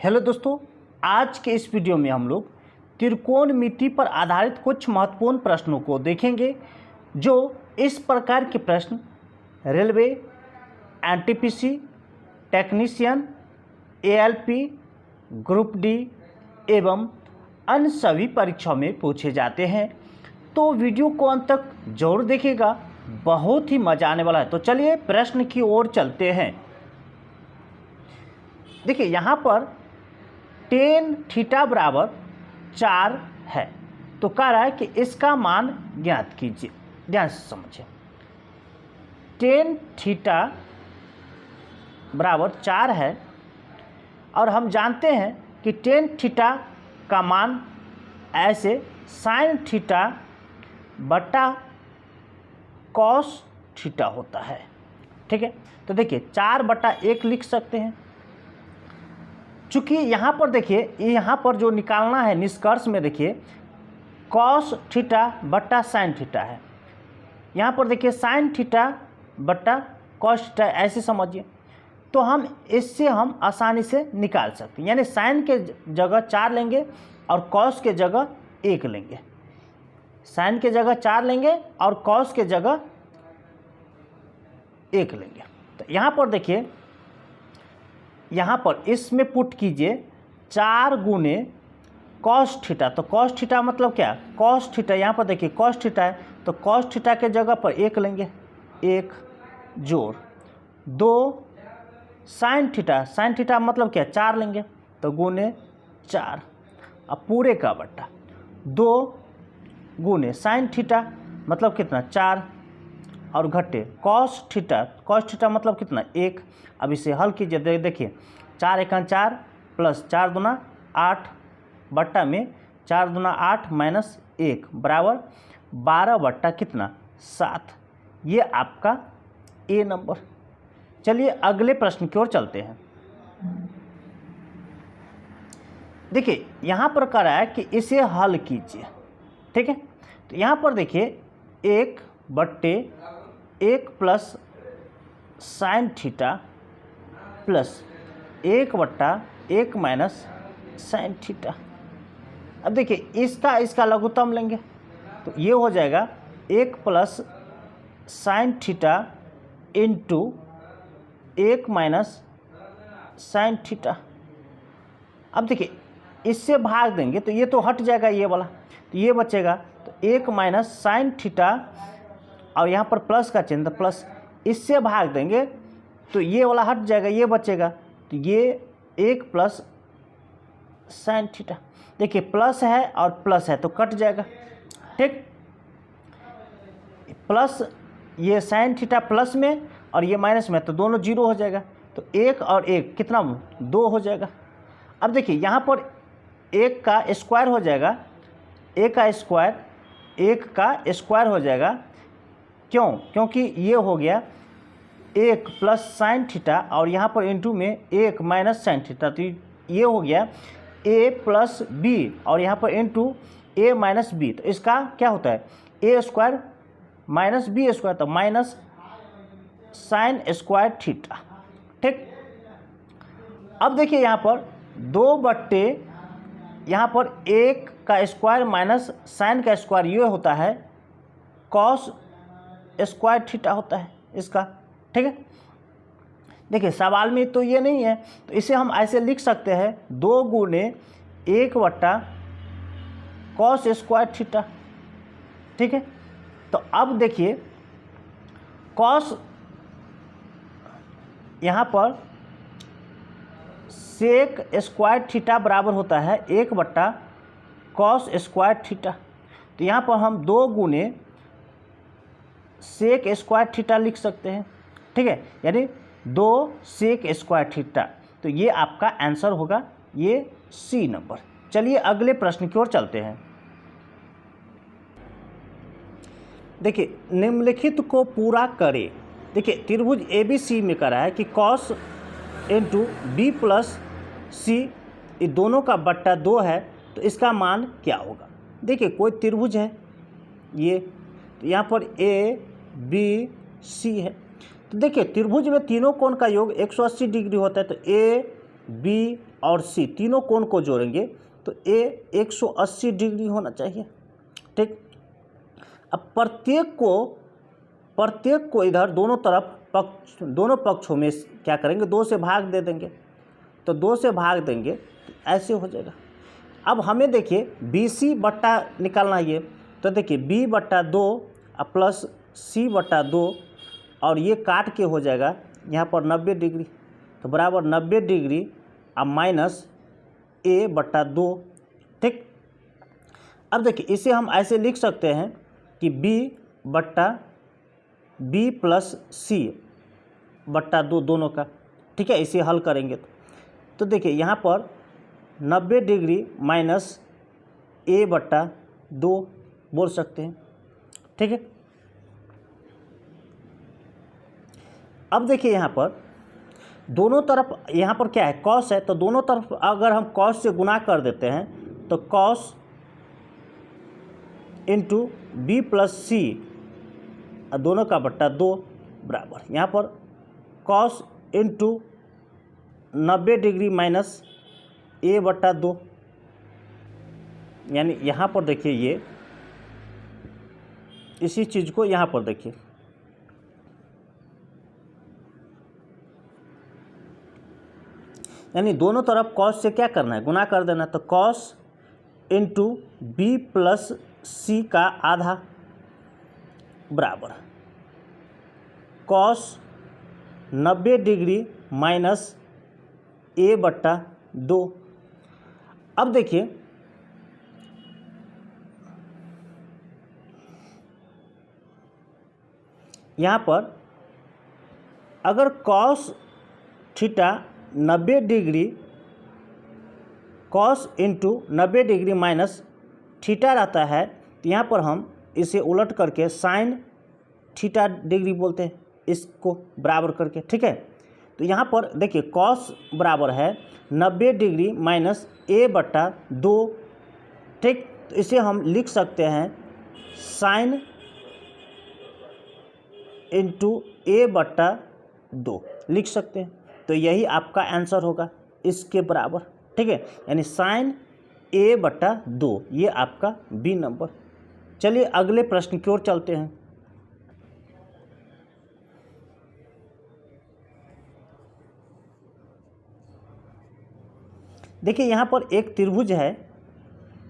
Hello दोस्तों, आज के इस वीडियो में हम लोग त्रिकोणमिति पर आधारित कुछ महत्वपूर्ण प्रश्नों को देखेंगे। जो इस प्रकार के प्रश्न railway, NTPC, technician, ALP, group D एवं अन्य सभी परीक्षाओं में पूछे जाते हैं। तो वीडियो को अंत तक जरूर देखिएगा, बहुत ही मजा आने वाला है। तो चलिए प्रश्न की ओर चलते हैं। देखिए यहाँ पर टेन थीटा बराबर 4 है, तो कह रहा है कि इसका मान ज्ञात कीजिए। ध्यान से समझिए, टेन थीटा बराबर 4 है और हम जानते हैं कि टेन थीटा का मान ऐसे साइन थीटा बटा कॉस थीटा होता है। ठीक है, तो देखिए 4/1 लिख सकते हैं। चूँकि यहाँ पर देखिए, यहाँ पर जो निकालना है निष्कर्ष में, देखिए कॉस थीटा बटा साइन थीटा है। यहाँ पर देखिए साइन थीटा बटा कॉस थीटा, ऐसे समझिए। तो हम इससे हम आसानी से निकाल सकते हैं, यानी साइन के जगह 4 लेंगे और कॉस के जगह 1 लेंगे। साइन के जगह 4 लेंगे और कॉस के जगह 1 लेंगे। तो यहाँ पर देखिए, यहाँ पर इसमें पुट कीजिए 4 गुने कॉस थीटा। तो कॉस थीटा मतलब क्या? कॉस थीटा, यहाँ पर देखिए कॉस थीटा है, तो कॉस थीटा के जगह पर 1 लेंगे, 1 जोड़ 2 साइन थीटा। साइन थीटा मतलब क्या? 4 लेंगे, तो गुने 4, अब पूरे का बट्टा 2 गुने साइन थीटा मतलब कितना? 4 और घटे कॉस थीटा। कॉस थीटा मतलब कितना? 1। अब इसे हल कीजिए, देखिए 4 × 4 प्लस 4 दूना 8 बट्टा में 4 दूना 8 माइनस 1 बराबर 12 बट्टा कितना? 7। ये आपका ए नंबर। चलिए अगले प्रश्न की ओर चलते हैं। देखिए यहाँ पर कह रहा है कि इसे हल कीजिए। ठीक है, तो यहाँ पर देखिए 1/1 plus sine theta plus 1/1 minus sine theta. अब देखिए इसका लघुत्तम लेंगे, तो ये हो जाएगा 1 plus sine theta into 1 minus sine theta. अब देखिए इससे भाग देंगे तो ये तो हट जाएगा, ये वाला, तो ये बचेगा। तो 1 माइनस साइन थीटा और यहाँ पर प्लस का चिन्ह, प्लस, इससे भाग देंगे तो ये वाला हट जाएगा, ये बचेगा। तो ये 1 प्लस साइन थीटा। देखिए प्लस है और प्लस है तो कट जाएगा। ठीक, प्लस ये साइन थीटा प्लस में और ये माइनस में, तो दोनों 0 हो जाएगा। तो 1 और 1 कितना? 2 हो जाएगा। अब देखिए यहाँ पर 1 का स्क्वायर हो जाएगा, 1 का स्क्वायर हो जाएगा। क्यों? क्योंकि ये हो गया 1 प्लस साइन थीटा और यहाँ पर इंटू में 1 माइनस साइन थीटा, तो ये हो गया a प्लस बी और यहाँ पर इंटू a माइनस बी। तो इसका क्या होता है? a square minus B square, तो माइनस साइन स्क्वायर थीटा। ठीक, अब देखिए यहाँ पर 2/, यहाँ पर 1 का स्क्वायर माइनस साइन का स्क्वायर, ये होता है कॉस स्क्वायर थीटा होता है इसका। ठीक है, देखिए सवाल में तो ये नहीं है, तो इसे हम ऐसे लिख सकते हैं 2 गुने 1/, कॉस स्क्वायर थीटा। ठीक है, तो अब देखिए कॉस, यहाँ पर सेक स्क्वायर थीटा बराबर होता है 1/, कॉस स्क्वायर थीटा। तो यहाँ पर हम 2 गुने सेक स्क्वायर थीटा लिख सकते हैं। ठीक है, यानी 2 सेक स्क्वायर थीटा। तो ये आपका आंसर होगा, ये सी नंबर। चलिए अगले प्रश्न की ओर चलते हैं। देखिए निम्नलिखित को पूरा करें। देखिए त्रिभुज ABC में करा है कि कॉस इंटू बी प्लस सी, ये दोनों का बट्टा 2 है, तो इसका मान क्या होगा? देखिए कोई त्रिभुज है ये, तो यहाँ पर ABC है, तो देखिए त्रिभुज में तीनों कोण का योग 180 डिग्री होता है। तो ए, बी और सी तीनों कोण को जोड़ेंगे तो ए 180 डिग्री होना चाहिए। ठीक, अब प्रत्येक को इधर दोनों पक्षों में क्या करेंगे, 2 से भाग दे देंगे। तो 2 से भाग देंगे तो ऐसे हो जाएगा। अब हमें देखिए BC बट्टा निकालना है ये, तो देखिए B/2 प्लस C/2 और ये काट के हो जाएगा यहाँ पर 90 डिग्री, तो बराबर 90 डिग्री अब माइनस A/2। ठीक, अब देखिए इसे हम ऐसे लिख सकते हैं कि B प्लस C/2 दोनों का। ठीक है, इसे हल करेंगे तो देखिए यहाँ पर 90 डिग्री माइनस A/2 बोल सकते हैं। ठीक है, अब देखिए यहाँ पर दोनों तरफ यहाँ पर क्या है, कॉस है, तो दोनों तरफ अगर हम कॉस से गुना कर देते हैं तो cos into B plus C दोनों का बट्टा 2 बराबर यहाँ पर cos into 90 degree minus A/2, यानी यहाँ पर देखिए ये इसी चीज़ को यहाँ पर देखिए, यानी दोनों तरफ कॉस से क्या करना है, गुना कर देना। तो cos into B plus C का आधा बराबर कॉस 90 डिग्री माइनस A/2। अब देखिए यहाँ पर अगर cos theta 90 degree cos into 90 degree minus theta रहता है, तो यहाँ पर हम इसे उलट करके साइन थीटा डिग्री बोलते हैं, इसको बराबर करके। ठीक है, तो यहाँ पर देखिए कॉस बराबर है 90 डिग्री माइनस A/2। ठीक, तो इसे हम लिख सकते हैं साइन इंटू A/2 लिख सकते हैं, तो यही आपका आंसर होगा इसके बराबर। ठीक है, यानी साइन A/2 ये आपका B नंबर। चलिए अगले प्रश्न की ओर चलते हैं। देखिए यहाँ पर एक त्रिभुज है,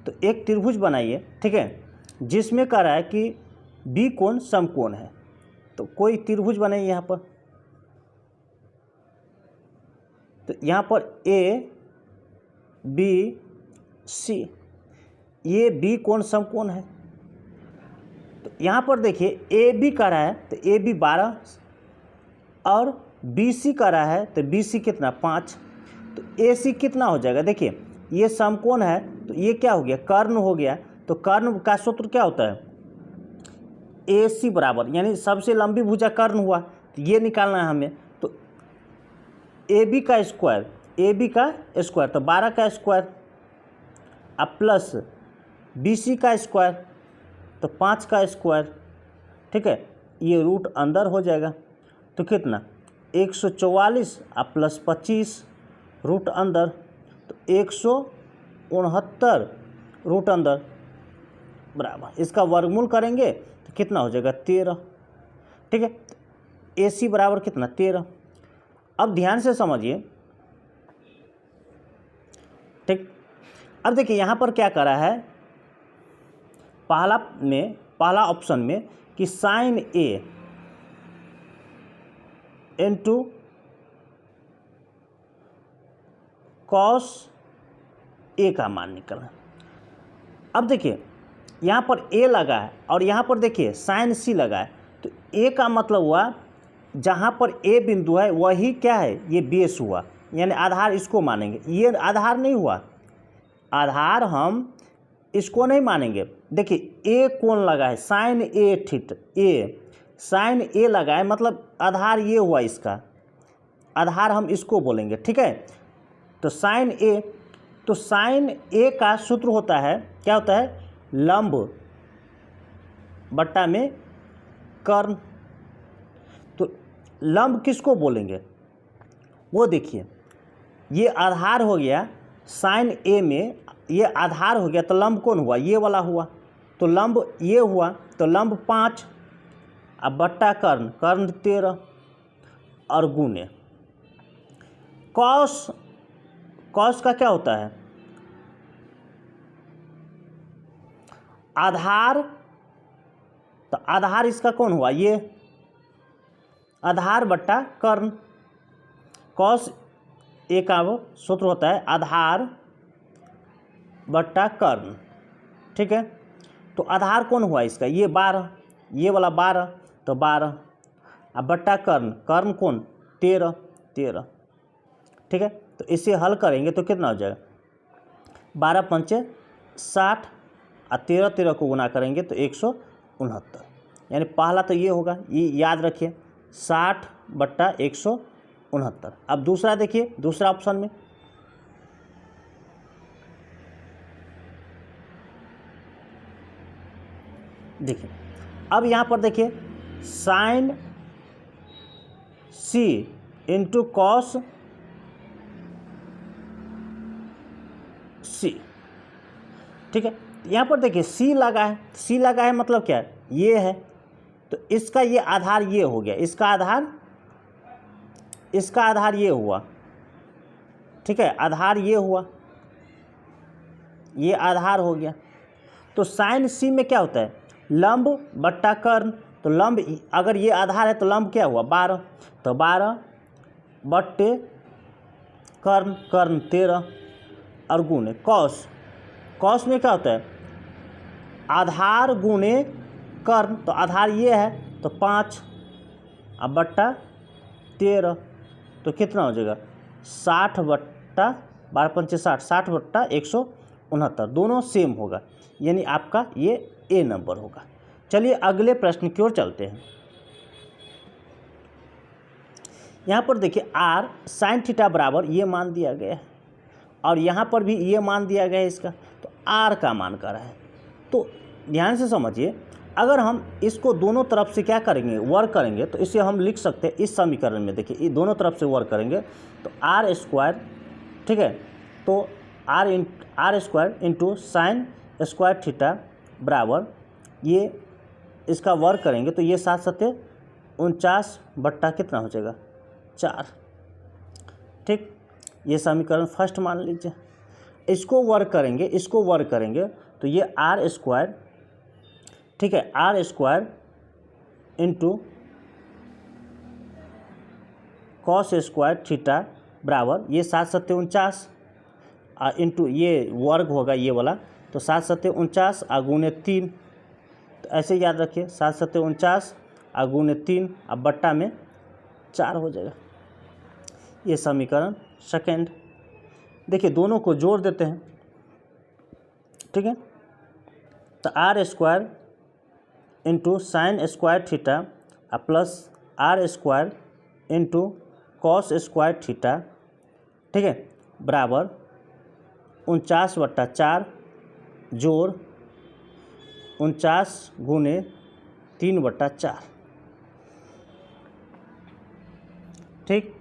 तो एक त्रिभुज बनाइए। ठीक है, जिसमें कह रहा है कि B कोण समकोण है, तो कोई त्रिभुज बनाइए यहाँ पर। तो यहाँ पर ABC ये B कोण समकोण है। तो यहाँ पर देखिए AB का रहा है तो AB 12 और BC का रहा है तो BC कितना 5, तो AC कितना हो जाएगा। देखिए ये समकोण है तो ये क्या हो गया, कर्ण हो गया। तो कर्ण का सूत्र क्या होता है, AC बराबर, यानी सबसे लंबी भुजा कर्ण हुआ, तो ये निकालना है हमें। तो AB का स्क्वायर तो 12 का स्क्वायर अब प्लस BC का स्क्वायर तो 5 का स्क्वायर। ठीक है, ये रूट अंदर हो जाएगा, तो कितना 144 अब प्लस 25 रूट अंदर, तो 169 रूट अंदर बराबर इसका वर्गमूल करेंगे तो कितना हो जाएगा 13। ठीक है, AC बराबर कितना 13। अब ध्यान से समझिए। ठीक, अब देखिए यहाँ पर क्या करा है, पहला ऑप्शन में कि sine A into cos A का मान निकलना। अब देखिए यहाँ पर A लगा है और यहाँ पर देखिए साइन C लगा है, तो A का मतलब हुआ जहाँ पर A बिंदु है वही क्या है, ये बेस हुआ, यानी आधार इसको मानेंगे। ये आधार नहीं हुआ, आधार हम इसको नहीं मानेंगे। देखिए A कोण लगा है साइन A लगा है, मतलब आधार ये हुआ, इसका आधार हम इसको बोलेंगे। ठीक है, तो साइन A का सूत्र होता है, क्या होता है, लंब बट्टा में कर्ण। तो लंब किसको बोलेंगे वो देखिए, ये आधार हो गया साइन ए में, ये आधार हो गया तो लंब कौन हुआ, ये वाला हुआ, तो लंब ये हुआ, तो लंब 5 अब बट्टा कर्ण, कर्ण 13 और गुणे कॉस, कॉस का क्या होता है आधार, तो आधार इसका कौन हुआ, ये आधार बट्टा कर्ण, कॉस ए का सूत्र होता है आधार बट्टा कर्ण, ठीक है। तो आधार कौन हुआ इसका, ये 12, ये वाला 12, तो 12 अब बट्टा कर्ण, कर्ण कौन 13, 13, ठीक है। तो इसे हल करेंगे तो कितना हो जाएगा 12 पंचे 60 और 13 13 को गुना करेंगे तो 169, यानी पहला तो ये होगा, ये याद रखिए 60 बट्टा 169। अब दूसरा देखिए, दूसरा ऑप्शन में देखिए, अब यहाँ पर देखिए साइन सी इंटू कॉस सी, ठीक है। यहाँ पर देखिए सी लगा है, सी लगा है मतलब क्या है, ये है, तो इसका ये आधार ये हो गया, इसका आधार ये हुआ, ठीक है, आधार ये हुआ, ये आधार हो गया। तो साइन सी में क्या होता है लंब बट्टा कर्ण, तो लंब अगर ये आधार है तो लंब क्या हुआ 12, तो 12 बट्टे कर्ण, कर्ण 13 और गुणे कॉस, कॉस में क्या होता है आधार गुणे कर्ण, तो आधार ये है तो 5 अब बट्टा 13, तो कितना हो जाएगा 60 बट्टा 12 पंचे 60, 60 बट्टा 169, दोनों सेम होगा, यानी आपका ये ए नंबर होगा। चलिए अगले प्रश्न की ओर चलते हैं। यहाँ पर देखिए आर साइन थीटा बराबर ये मान दिया गया है और यहाँ पर भी ये मान दिया गया है इसका, तो आर का मान कर रहा है। तो ध्यान से समझिए, अगर हम इसको दोनों तरफ से क्या करेंगे वर्क करेंगे तो इसे हम लिख सकते हैं इस समीकरण में, देखिए ये दोनों तरफ से वर्क करेंगे तो आर स्क्वायर, ठीक है, तो R square into sine square theta बराबर ये इसका वर्क करेंगे तो ये 7 सत्ते 49 बट्टा कितना हो जाएगा 4, ठीक। ये समीकरण फर्स्ट मान लीजिए, इसको वर्क करेंगे तो ये आर स्क्वायर, ठीक है, R square into cos square theta बराबर ये 7 सत्ते 49 इंटू ये वर्ग होगा ये वाला, तो 7 सत्ते 49 गुणे 3, तो ऐसे याद रखिए 7 सत्ते 49 गुणे 3 अब बट्टा में 4 हो जाएगा। ये समीकरण सेकेंड। देखिए दोनों को जोड़ देते हैं, ठीक है, तो R square into sine square theta plus R square into cos square theta, ठीक है, बराबर 49 बट्टा 4 जोड़ 49 गुने 3 बट्टा 4, ठीक।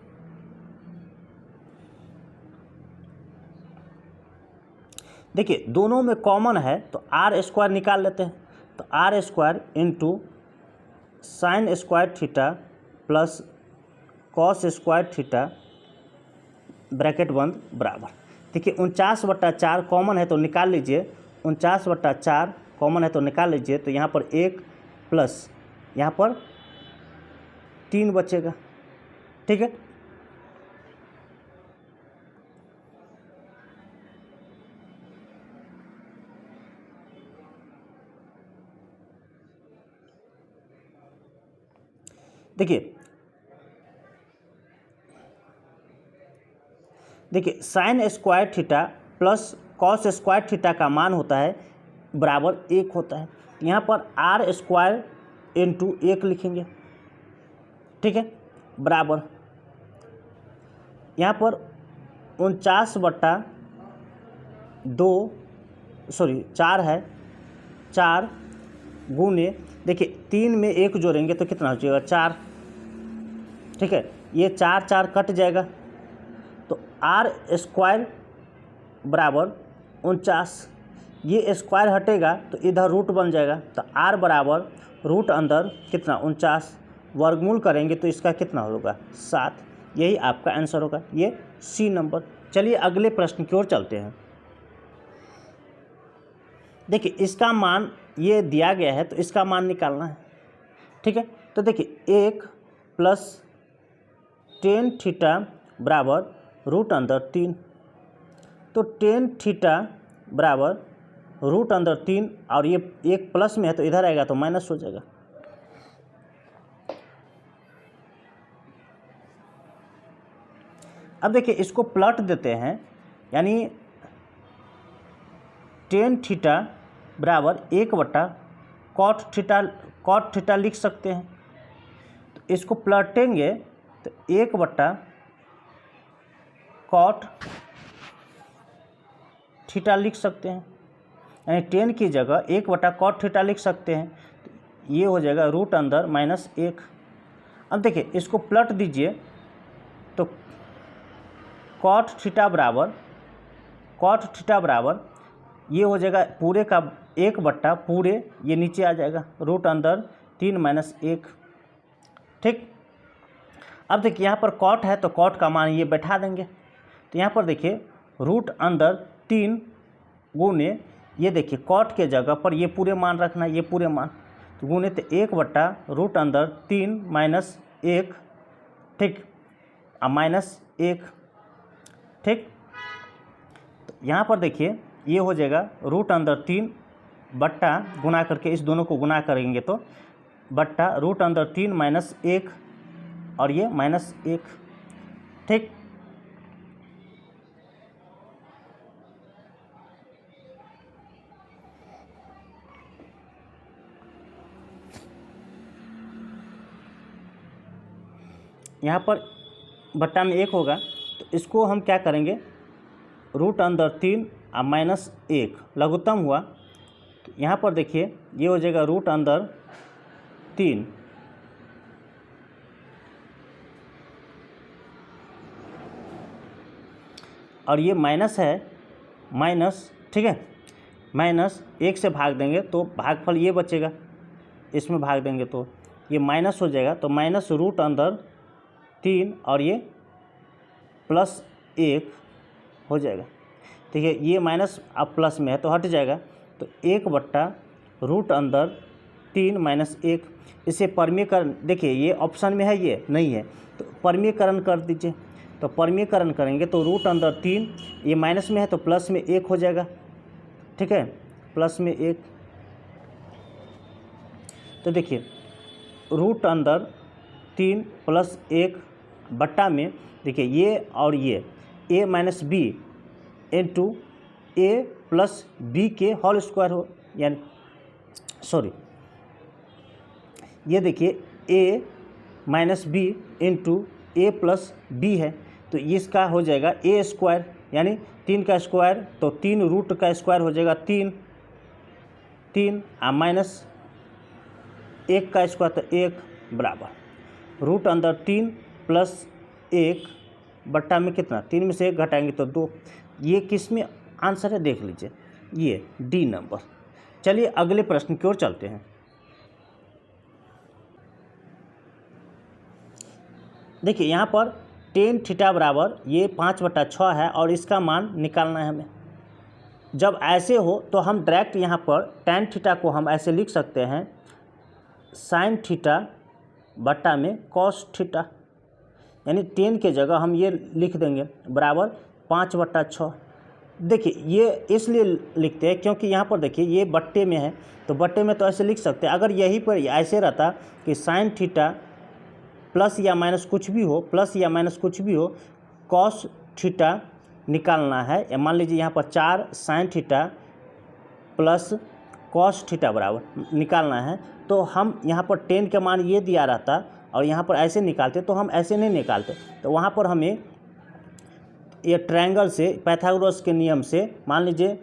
देखिए दोनों में कॉमन है तो आर स्क्वायर निकाल लेते हैं, तो R square into sine square theta plus cos square theta bracket बंद बराबर, देखिए 49/4 कॉमन है तो निकाल लीजिए, 49/4 कॉमन है तो निकाल लीजिए, तो यहाँ पर 1 प्लस यहाँ पर 3 बचेगा, ठीक है। देखिए sign square theta plus cos square theta का मान होता है बराबर 1 होता है, यहाँ पर आर स्क्वायर इंटू 1 लिखेंगे, ठीक है, बराबर यहाँ पर 4 है 4 गुने, देखिए 3 में 1 जोड़ेंगे तो कितना हो जाएगा 4, ठीक है, ये 4 4 कट जाएगा तो आर स्क्वायर बराबर 49, ये स्क्वायर हटेगा तो इधर रूट बन जाएगा, तो आर बराबर रूट अंदर कितना 49, वर्गमूल करेंगे तो इसका कितना होगा 7। यही आपका आंसर होगा, ये सी नंबर। चलिए अगले प्रश्न की ओर चलते हैं। देखिए इसका मान ये दिया गया है तो इसका मान निकालना है, ठीक है। तो देखिए 1 + tan थीटा बराबर रूट अंदर 3, तो tan थीटा बराबर रूट अंदर 3, और ये एक प्लस में है तो इधर आएगा तो माइनस हो जाएगा। अब देखिए इसको प्लट देते हैं, यानी tan थीटा बराबर 1/cot थीटा लिख सकते हैं। तो इसको प्लटेंगे तो 1/cot थीटा लिख सकते हैं, यानी tan की जगह 1/cot थीटा लिख सकते हैं। तो ये हो जाएगा रूट अंदर -1। अब देखिए इसको प्लट दीजिए तो cot थीटा बराबर ये हो जाएगा पूरे का 1/ पूरे, ये नीचे आ जाएगा रूट अंदर 3 - 1, ठीक। अब देखिए यहाँ पर cot है तो cot का मान ये बैठा देंगे, तो यहाँ पर देखिए रूट अंदर 3 गुने, ये देखिए cot के जगह पर ये पूरे मान रखना, ये पूरे मान, तो गुने तो 1/रूट अंदर 3 - 1, ठीक, -1, ठीक। तो यहाँ पर देखिए ये हो जाएगा रूट अंदर 3 बट्टा गुना करके इस दोनों को गुना करेंगे तो बट्टा रूट अंदर 3 - 1, और ये -1, ठीक। यहाँ पर बट्टा में 1 होगा तो इसको हम क्या करेंगे, रूट अंदर 3 और -1 लघुत्तम हुआ, तो यहाँ पर देखिए ये हो जाएगा रूट अंदर 3 और ये माइनस है, माइनस, ठीक है, -1 से भाग देंगे तो भागफल ये बचेगा, इसमें भाग देंगे तो ये माइनस हो जाएगा, तो माइनस रूट अंदर 3 और ये +1 हो जाएगा। ठीक है, ये माइनस अब प्लस में है तो हट जाएगा, तो 1/रूट अंदर 3 - 1। इसे परमीकरण, देखिए ये ऑप्शन में है, ये नहीं है, तो परमीकरण कर दीजिए। तो परमीकरण करेंगे तो रूट अंदर 3, ये माइनस में है तो प्लस में 1 हो जाएगा, ठीक है, प्लस में 1। तो देखिए रूट अंदर 3 + 1 बट्टा में देखिए ये और ये a - b into a + b के होल स्क्वायर हो, यानी सॉरी ये देखिए a - b into a + b है, तो इसका हो जाएगा a², यानी 3 का स्क्वायर, तो 3 रूट का स्क्वायर हो जाएगा 3 -1 का स्क्वायर तो 1 बराबर रूट अंदर 3 + 1 बट्टा में कितना, 3 में से 1 घटाएंगे तो 2। ये किस में आंसर है देख लीजिए, ये डी नंबर। चलिए अगले प्रश्न की ओर चलते हैं। देखिए यहाँ पर tan थीटा बराबर ये 5/6 है और इसका मान निकालना है हमें। जब ऐसे हो तो हम डायरेक्ट यहाँ पर tan थीटा को हम ऐसे लिख सकते हैं sin थीटा बट्टा में cos थीटा, यानी tan के जगह हम ये लिख देंगे बराबर 5/6। देखिए ये इसलिए लिखते हैं क्योंकि यहाँ पर देखिए ये बट्टे में है, तो बट्टे में तो ऐसे लिख सकते हैं। अगर यहीं पर ऐसे रहता कि sin थीटा प्लस या माइनस कुछ भी हो, प्लस या माइनस कुछ भी हो, cos थीटा निकालना है, या मान लीजिए यहाँ पर 4 sin theta plus cos theta बराबर निकालना है, तो हम यहाँ पर tan का मान ये दिया रहता और यहाँ पर ऐसे निकालते, तो हम ऐसे नहीं निकालते। तो वहाँ पर हमें ये ट्रायंगल से, पाइथागोरस के नियम से, मान लीजिए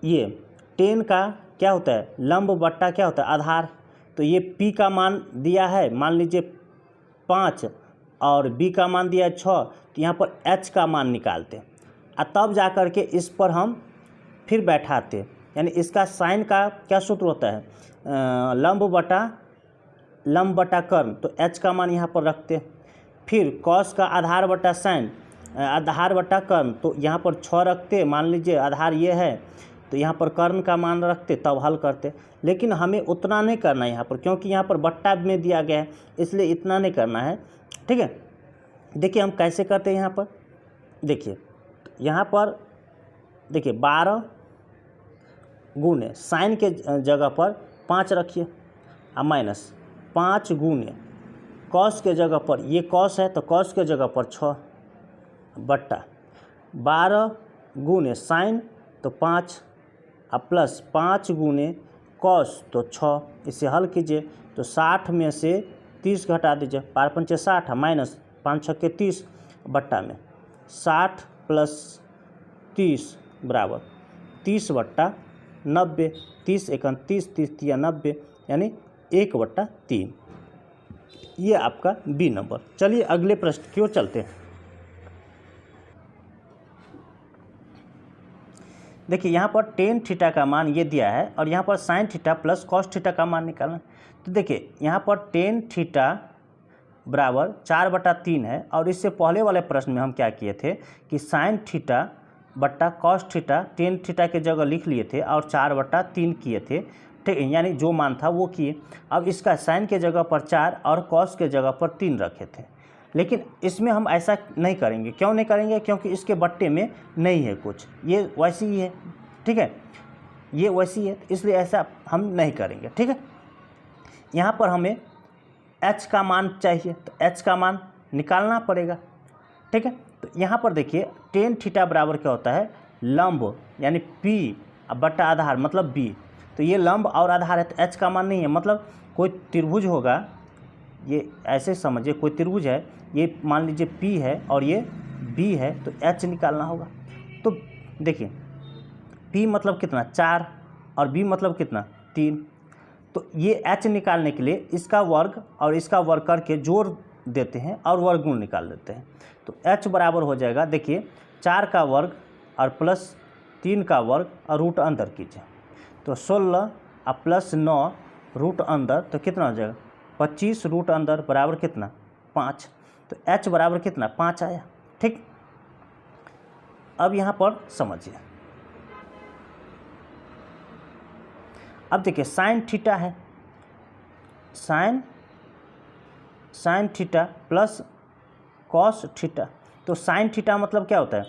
ये tan का क्या होता है, लंब बट्टा क्या होता है, आधार। तो ये p का मान दिया है मान लीजिए 5, और बी का मान दिया है 6, तो यहाँ पर एच का मान निकालते और तब जा कर के इस पर हम फिर बैठाते। यानी इसका साइन का क्या सूत्र होता है, लंब बटा कर्ण, तो एच का मान यहाँ पर रखते। फिर कॉस का आधार बटा साइन, आधार बटा कर्ण, तो यहाँ पर 6 रखते। मान लीजिए आधार ये है, तो यहाँ पर कर्ण का मान रखते, तब हल करते। लेकिन हमें उतना नहीं करना है यहाँ पर, क्योंकि यहाँ पर बट्टा में दिया गया है, इसलिए इतना नहीं करना है। ठीक है, देखिए हम कैसे करते हैं यहाँ पर। देखिए यहाँ पर देखिए 12 गुने साइन के जगह पर 5 रखिए और माइनस 5 गुने कॉस के जगह पर, ये कॉस है तो कॉस के जगह पर 6 बट्टा 12 गुने साइन तो 5 और प्लस 5 गुने कॉस तो 6। इसे हल कीजिए तो 60 में से 30 घटा दीजिए, 5 पंचे 60 माइनस 5 छक्के 30 बट्टा में 60 प्लस 30 बराबर 30 बट्टा 90, 30 एकान 30, 30 या 90, यानी 1/3। ये आपका बी नंबर। चलिए अगले प्रश्न की ओर चलते हैं। देखिए यहाँ पर टेन थीटा का मान ये दिया है और यहाँ पर sine theta plus cos theta का मान निकालना। तो देखिए यहाँ पर टेन थीटा बराबर 4/3 है और इससे पहले वाले प्रश्न में हम क्या किए थे कि साइन थीटा बट्टा कॉस थीटा, टेन थीटा के जगह लिख लिए थे और 4/3 किए थे। ठीक है, यानी जो मान था वो किए। अब इसका साइन के जगह पर 4 और कॉस के जगह पर 3 रखे थे, लेकिन इसमें हम ऐसा नहीं करेंगे। क्यों नहीं करेंगे? क्योंकि इसके बट्टे में नहीं है कुछ, ये वैसी ही है। ठीक है, ये वैसी है, इसलिए ऐसा हम नहीं करेंगे। ठीक है, यहाँ पर हमें एच का मान चाहिए, तो एच का मान निकालना पड़ेगा। ठीक है, तो यहाँ पर देखिए टेन थीटा बराबर क्या होता है, लंब यानी पी बट्टा आधार मतलब बी। तो ये लंब और आधार है तो एच का मान नहीं है, मतलब कोई त्रिभुज होगा, ये ऐसे समझिए कोई त्रिभुज है, ये मान लीजिए पी है और ये बी है, तो एच निकालना होगा। तो देखिए पी मतलब कितना 4 और बी मतलब कितना 3। तो ये एच निकालने के लिए इसका वर्ग और इसका वर्ग करके जोड़ देते हैं और वर्गमूल निकाल देते हैं। तो एच बराबर हो जाएगा, देखिए 4 का वर्ग और प्लस 3 का वर्ग और रूट अंदर कीजिए, तो 16 और प्लस 9 रूट अंदर, तो कितना हो जाएगा 25 रूट अंदर बराबर कितना 5। तो एच बराबर कितना 5 आया। ठीक, अब यहाँ पर समझिए, अब देखिए साइन थीटा है, sine theta plus cos theta. तो साइन थीटा मतलब क्या होता है,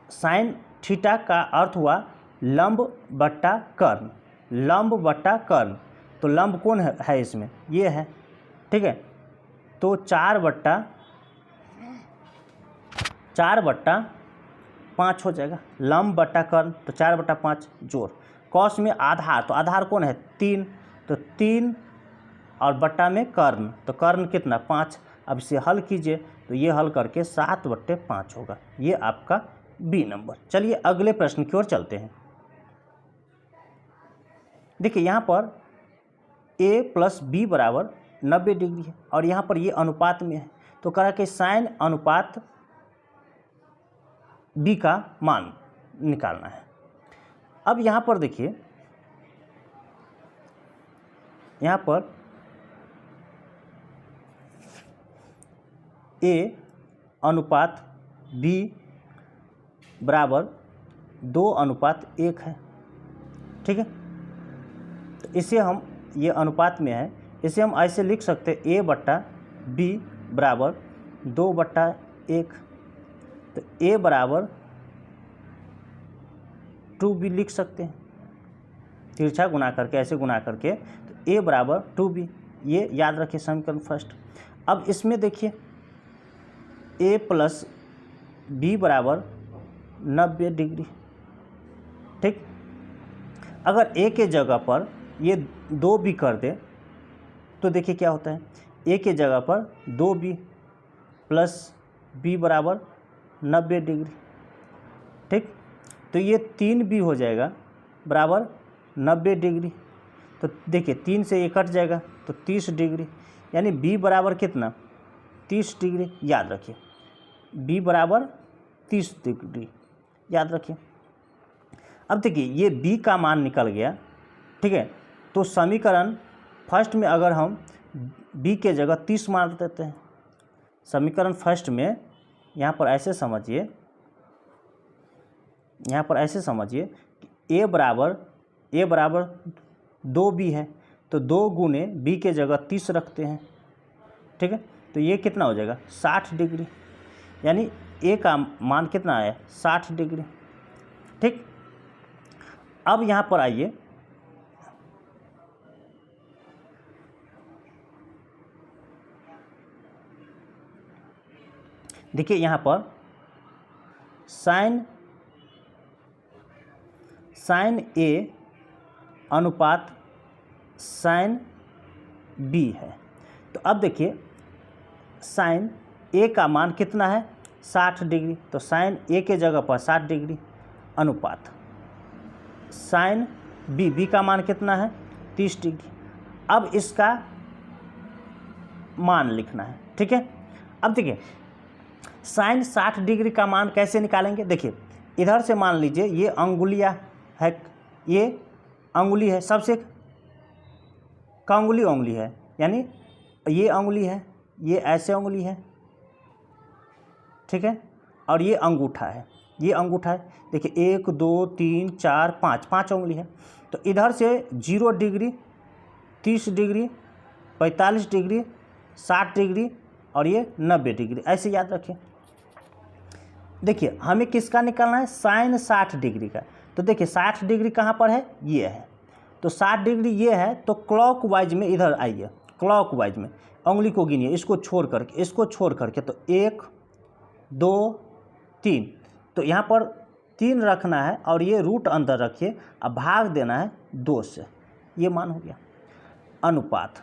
साइन थीटा का अर्थ हुआ लंब बट्टा कर्ण, लंब बट्टा कर्ण। तो लंब कौन है इसमें, ये है। ठीक है, तो 4/5 हो जाएगा, लंब बट्टा कर्ण, तो 4/5 जोड़। कॉस में आधार, तो आधार कौन है 3, तो 3 और बट्टा में कर्ण, तो कर्ण कितना 5। अब इसे हल कीजिए तो ये हल करके 7/5 होगा। ये आपका बी नंबर। चलिए अगले प्रश्न की ओर चलते हैं। देखिए यहाँ पर ए प्लस बी बराबर 90 डिग्री है और यहाँ पर ये अनुपात में है, तो कह रहा कि साइन अनुपात बी का मान निकालना है। अब यहाँ पर देखिए, यहाँ पर ए अनुपात बी बराबर 2:1 है। ठीक है, तो इसे हम, ये अनुपात में है, इसे हम ऐसे लिख सकते हैं ए बट्टा बी बराबर 2/1। तो ए बराबर 2b लिख सकते हैं, तिरछा गुना करके, ऐसे गुना करके, तो ए बराबर 2b, ये याद रखिए समीकरण फर्स्ट। अब इसमें देखिए ए प्लस बी बराबर 90 डिग्री। ठीक, अगर ए के जगह पर ये 2b कर दे तो देखिए क्या होता है, ए के जगह पर 2b प्लस बी बराबर 90 डिग्री। ठीक, तो ये 3b हो जाएगा बराबर 90 डिग्री। तो देखिए 3 से ये कट जाएगा तो 30 डिग्री, यानी b बराबर कितना 30 डिग्री, याद रखिए b बराबर 30 डिग्री, याद रखिए। अब देखिए ये b का मान निकल गया, ठीक है। तो समीकरण फर्स्ट में अगर हम b के जगह 30 मार देते हैं, समीकरण फर्स्ट में यहाँ पर ऐसे समझिए, यहाँ पर ऐसे समझिए कि a बराबर 2b है, तो 2 गुने b के जगह 30 रखते हैं, ठीक है। तो ये कितना हो जाएगा 60 डिग्री, यानी a का मान कितना आया 60 डिग्री, ठीक। अब यहाँ पर आइए, देखिए यहाँ पर साइन a अनुपात साइन b है। तो अब देखिए साइन a का मान कितना है 60 डिग्री, तो साइन a के जगह पर 60 डिग्री अनुपात साइन b का मान कितना है 30 डिग्री। अब इसका मान लिखना है, ठीक है। अब देखिए साइन 60 डिग्री का मान कैसे निकालेंगे, देखिए इधर से मान लीजिए ये अंगुलियाँ है, ये अंगुली है, सबसे का अंगुली है, यानी ये अंगुली है, ये ऐसे अंगुली है, ठीक है, और ये अंगूठा है, ये अंगूठा है। देखिए 1 2 3 4 5 अंगुली है। तो इधर से 0 डिग्री, 30 डिग्री, 45 डिग्री, 60 डिग्री और ये 90 डिग्री, ऐसे याद रखिए। देखिए हमें किसका निकालना है साइन 60 डिग्री का। तो देखिए 60 डिग्री कहाँ पर है, ये है, तो 60 डिग्री ये है, तो क्लॉकवाइज में इधर आइए, क्लॉकवाइज में उंगली को गिनिए, इसको छोड़ करके, तो 1 2 3, तो यहाँ पर 3 रखना है और ये रूट अंदर रखिए, अब भाग देना है 2 से, ये मान हो गया अनुपात।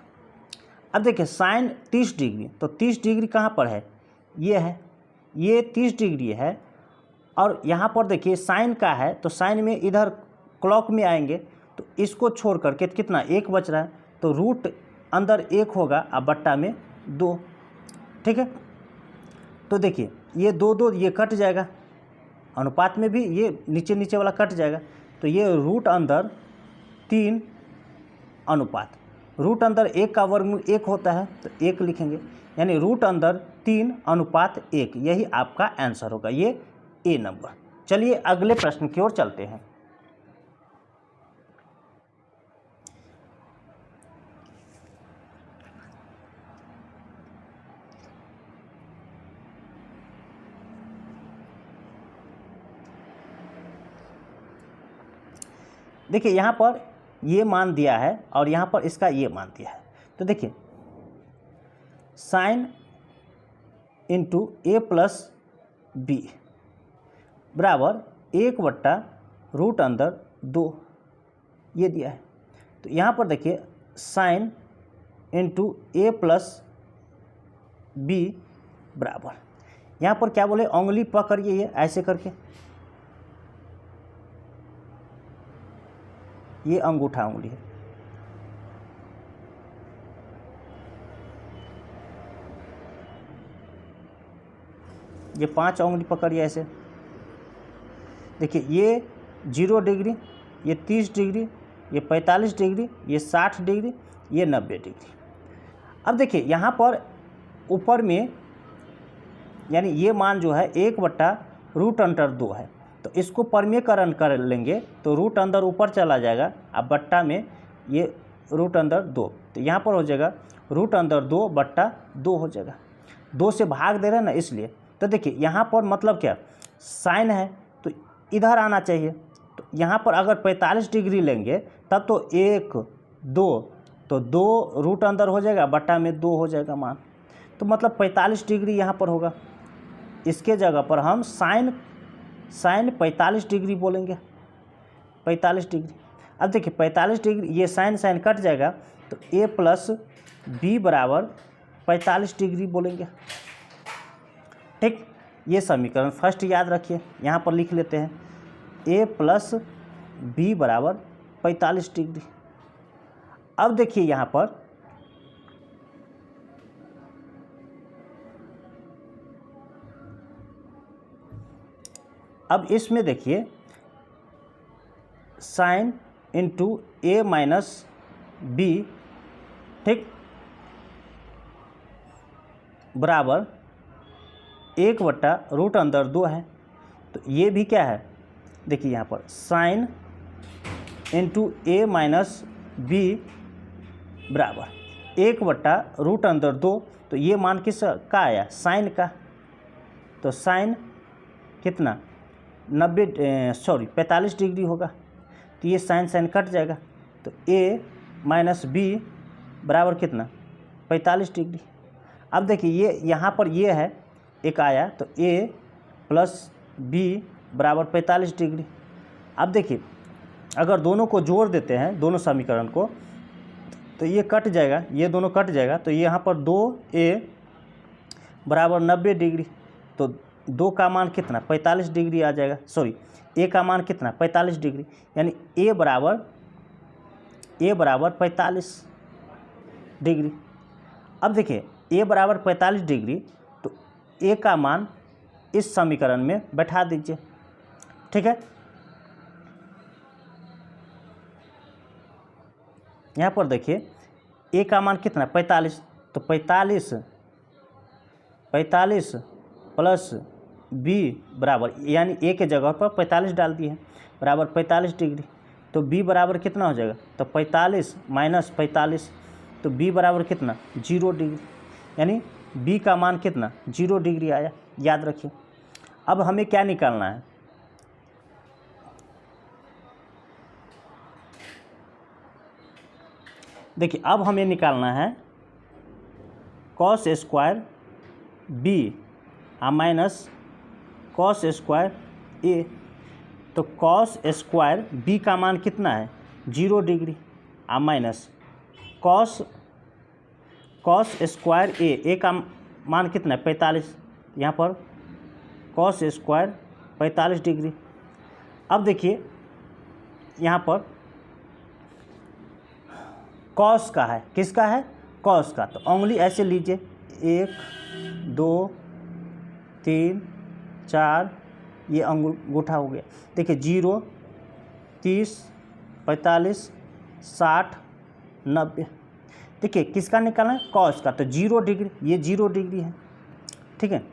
अब देखिए साइन 30 डिग्री, तो 30 डिग्री कहाँ पर है, ये है, ये 30 डिग्री है, और यहाँ पर देखिए साइन का है, तो साइन में इधर क्लॉक में आएंगे, तो इसको छोड़ करके कितना 1 बच रहा है, तो रूट अंदर 1 होगा और बट्टा में 2, ठीक है। तो देखिए ये 2 2 ये कट जाएगा, अनुपात में भी ये नीचे वाला कट जाएगा, तो ये रूट अंदर 3 अनुपात, रूट अंदर 1 का वर्गमूल 1 होता है, तो 1 लिखेंगे, यानी रूट अंदर 3 अनुपात 1, यही आपका आंसर होगा, ये ए नंबर। चलिए अगले प्रश्न की ओर चलते हैं। देखिए यहाँ पर ये मान दिया है और यहाँ पर इसका ये मान दिया है, तो देखिए sine into a plus B बराबर 1/रूट अंदर 2, ये दिया है। तो यहाँ पर देखिए sine into a plus B बराबर, यहाँ पर क्या बोले, उंगली पकड़िए ये ऐसे करके, ये अंगूठा उंगली है, ये 5 उंगली पकड़िए ऐसे। देखिए ये 0 डिग्री, ये 30 डिग्री, ये 45 डिग्री, ये 60 डिग्री, ये 90 डिग्री। अब देखिए यहाँ पर ऊपर में यानी ये मान जो है 1/रूट अंडर 2 है, तो इसको परमीकरण कर लेंगे, तो रूट अंदर ऊपर चला जाएगा, अब बट्टा में ये रूट अंदर 2, तो यहाँ पर हो जाएगा रूट अंदर 2/2 हो जाएगा, 2 से भाग दे रहे हैं ना इसलिए। तो देखिए यहाँ पर मतलब क्या, साइन है तो इधर आना चाहिए, तो यहाँ पर अगर 45 डिग्री लेंगे तब तो 1 2, तो 2 रूट अंदर हो जाएगा, बट्टा में 2 हो जाएगा मान, तो मतलब 45 डिग्री यहाँ पर होगा। इसके जगह पर हम साइन 45 डिग्री बोलेंगे, 45 डिग्री। अब देखिए 45 डिग्री, ये साइन कट जाएगा, तो a प्लस बी बराबर 45 डिग्री बोलेंगे, ठीक। ये समीकरण फर्स्ट याद रखिए, यहाँ पर लिख लेते हैं a प्लस बी बराबर 45 डिग्री। अब देखिए यहाँ पर अब इसमें देखिए साइन इंटू ए माइनस बी, ठीक, बराबर 1/√2 है। तो ये भी क्या है, देखिए यहाँ पर साइन इंटू ए माइनस बी बराबर 1/√2। तो ये मान किस का आया, साइन का। तो साइन कितना 45 डिग्री होगा। तो ये साइन साइन कट जाएगा। तो ए माइनस बी बराबर कितना 45 डिग्री। अब देखिए ये यहाँ पर ये है एक आया, तो ए प्लस बी बराबर 45 डिग्री। अब देखिए अगर दोनों को जोड़ देते हैं, दोनों समीकरण को, तो ये कट जाएगा, ये दोनों कट जाएगा। तो यहाँ पर 2a बराबर 90 डिग्री। तो 2 का मान कितना 45 डिग्री आ जाएगा, सॉरी a का मान कितना 45 डिग्री, यानी a बराबर 45 डिग्री। अब देखिए a बराबर 45 डिग्री, तो a का मान इस समीकरण में बैठा दीजिए, ठीक है। यहाँ पर देखिए a का मान कितना 45, तो 45 प्लस b बराबर, यानी a के जगह पर 45 डाल दिए हैं, बराबर 45 डिग्री। तो b बराबर कितना हो जाएगा, तो 45 माइनस 45, तो b बराबर कितना 0 डिग्री, यानी b का मान कितना 0 डिग्री आया, याद रखिए। अब हमें क्या निकालना है, देखिए अब हमें निकालना है cos square B minus cos square A. तो कॉस स्क्वायर बी का मान कितना है 0 degree minus cos square A का मान कितना है 45, यहाँ पर कॉस स्क्वायर 45 डिग्री। अब देखिए यहाँ पर कॉस का है, किसका है कॉस का। तो उंगली ऐसे लीजिए 1 2 3 4, ये अंगूठा हो गया। देखिए 0 30 45 60 90, देखिए किसका निकालना है कॉस का। तो 0 डिग्री, ये 0 डिग्री है, ठीक है।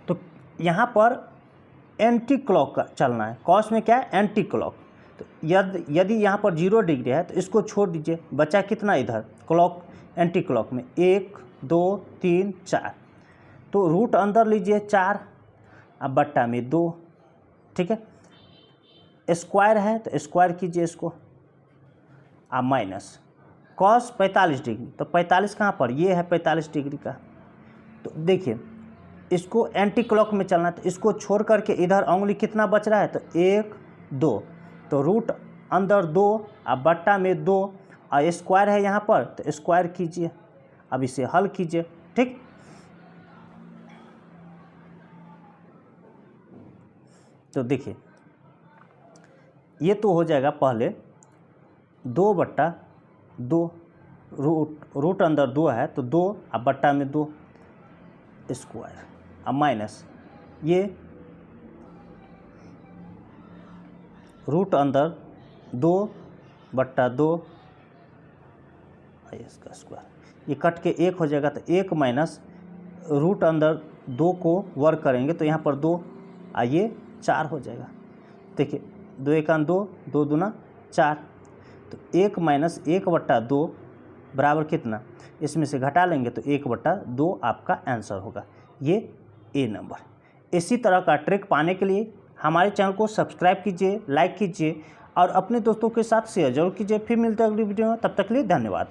तो यहाँ पर एंटी क्लॉक का चलना है, कॉस में क्या है एंटी क्लॉक। तो यदि यहाँ पर 0 डिग्री है तो इसको छोड़ दीजिए, बचा कितना इधर क्लॉक एंटी क्लॉक में 1 2 3 4। तो रूट अंदर लीजिए 4, अब बट्टा में 2, ठीक है। स्क्वायर है तो स्क्वायर कीजिए इसको, अब माइनस कॉस 45 डिग्री। तो 45 कहाँ पर, ये है 45 डिग्री का। तो देखिए इसको एंटी क्लॉक में चलना है, तो इसको छोड़ करके इधर उंगली कितना बच रहा है, तो 1 2, तो रूट अंदर 2, अब बट्टा में 2, और स्क्वायर है यहाँ पर तो स्क्वायर कीजिए। अब इसे हल कीजिए, ठीक। तो देखिए ये तो हो जाएगा पहले 2/2, रूट अंदर 2 है तो 2, अब बट्टा में 2 स्क्वायर, अब माइनस ये रूट अंदर 2/2 इसका स्क्वायर, ये कट के 1 हो जाएगा। तो 1 माइनस रूट अंदर 2 को वर्क करेंगे तो यहाँ पर 2, ये 4 हो जाएगा। देखिए 2 1 2, 2 दूना 4। तो 1 माइनस 1/2 बराबर कितना, इसमें से घटा लेंगे तो 1/2 आपका आंसर होगा, ये ए नंबर। इसी तरह का ट्रिक पाने के लिए हमारे चैनल को सब्सक्राइब कीजिए, लाइक कीजिए और अपने दोस्तों के साथ शेयर जरूर कीजिए। फिर मिलते हैं अगली वीडियो में, तब तक के लिए धन्यवाद।